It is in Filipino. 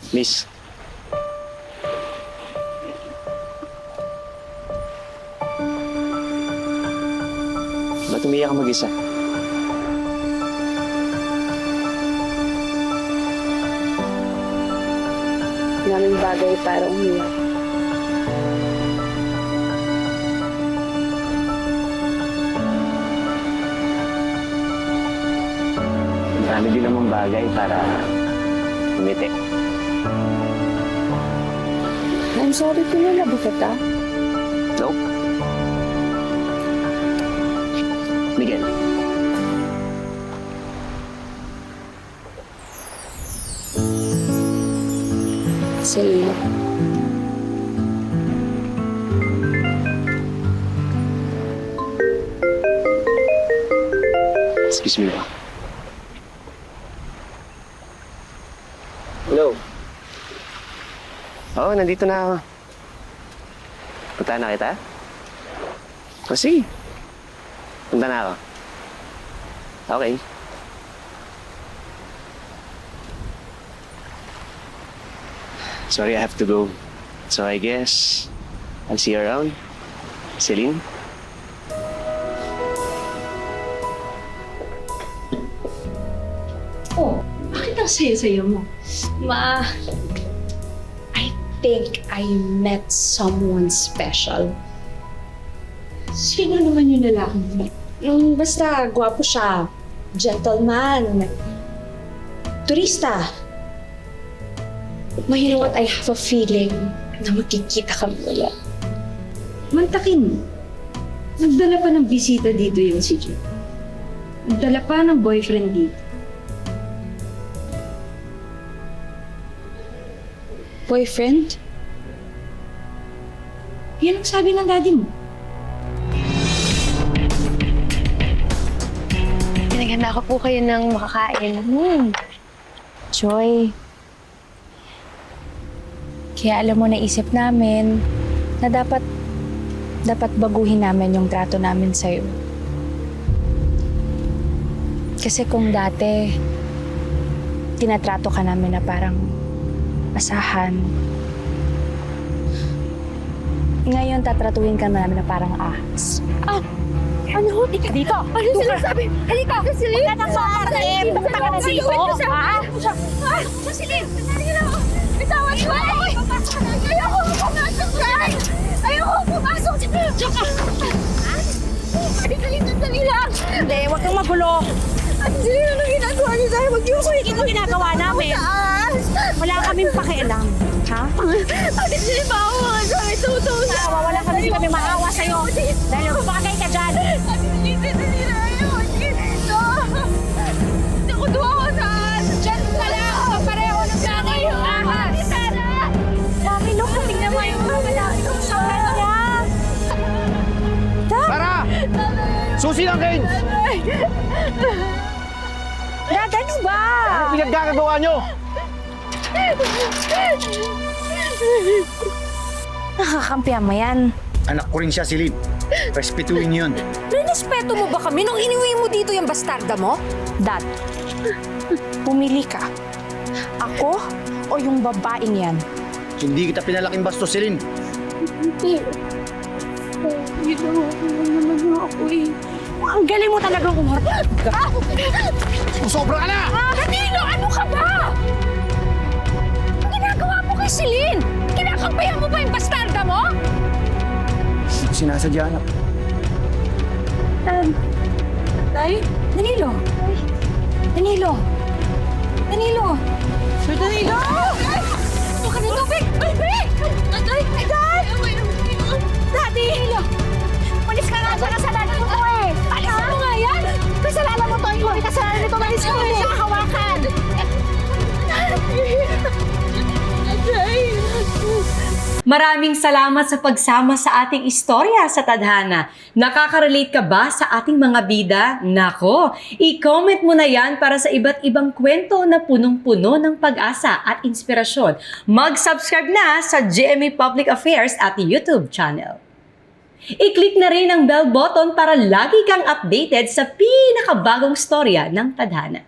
Miss. Ba't umiyak ka mag-isa? Maraming bagay para umiyak. Marami din namang bagay para umiti. I'm sorry, kilala ba kita? Nope. Miguel. Celine. Excuse me ba? Hello. Oo, nandito na ako. Punta na kita? O sige. Punta na ako. Okay. Sorry, I have to go. So I guess I'll see you around. Celine? Oh, bakit ang saya-saya mo? Ma, I think I met someone special. Sino naman yung lalaki mo? Basta, gwapo siya. Gentleman. Turista. You know what? I have a feeling na magkikita kami ulit. Mantakin. Nagdala pa ng bisita dito yung si Jun. Nagdala pa ng boyfriend dito. Boyfriend? Yan ang sabi ng daddy mo. Pinaghanda ko po kayo ng makakain. Joy. Kaya alam mo, naisip namin na dapat baguhin namin yung trato namin sa'yo. Kasi kung dati, tinatrato ka namin na parang asahan. Ngayon, tatratuhin ka namin na parang ahas. Ano? Ika dito! Ano sinasabi? Halika! Celine! Huwag ka nang makalim! Punta ka na dito! Ha? Celine! Bitawan mo! Ayoko pumasok dyan! Ayoko pumasok dyan! Tsaka! Dali lang! Hindi, huwag kang magulo! Celine, ano ginagawa niyo sa'yo? Huwag niyo ko Ito ginagawa namin. Wala kaming pakialam. Ha? Ate Celine, maawa ka sa akin. Tutuwa! Wala kami maawa sa'yo. Dahil bagay ka dyan. Ate Celine, ayoko dito! Nakutuwa ko saan! Diyan pala! Pareho ng gagay yung ahas! Mami, look, tingnan mo yung mga malaki ng sakat niya. Tara! Susi lang kayo! Dad, ano ba? Ano pinaggagawa nyo? Nakakampihan mo yan. Anak ko rin siya, Celine. Respetuhin yun. Rinespeto mo ba kami nung iniwi mo dito yung bastarda mo? Dad, pumili ka. Ako o yung babaeng yan? Hindi kita pinalaking bastos, Celine. Ang galing mo talagang umharap. Sobra ka na! Danilo, ano ka ba? Ang ginagawa mo kay Celine? Kinakambayan mo ba yung bastarda mo? Sinasadya na. Tay? Danilo? Danilo? Danilo? Sir Danilo? Ano ka na tubig? Tubig! Aday! Aday! Daddy! Danilo! Malis ka nga sa kasalanan mo to eh! Alis mo nga yan! Kasalanan mo to! Hindi kasalanan nito! Malis ka eh! Hawakan! Maraming salamat sa pagsama sa ating istorya sa Tadhana. Nakaka-relate ka ba sa ating mga bida? Nako, i-comment mo na yan para sa iba't ibang kwento na punong-puno ng pag-asa at inspirasyon. Mag-subscribe na sa GMA Public Affairs at YouTube channel. I-click na rin ang bell button para lagi kang updated sa pinakabagong storya ng Tadhana.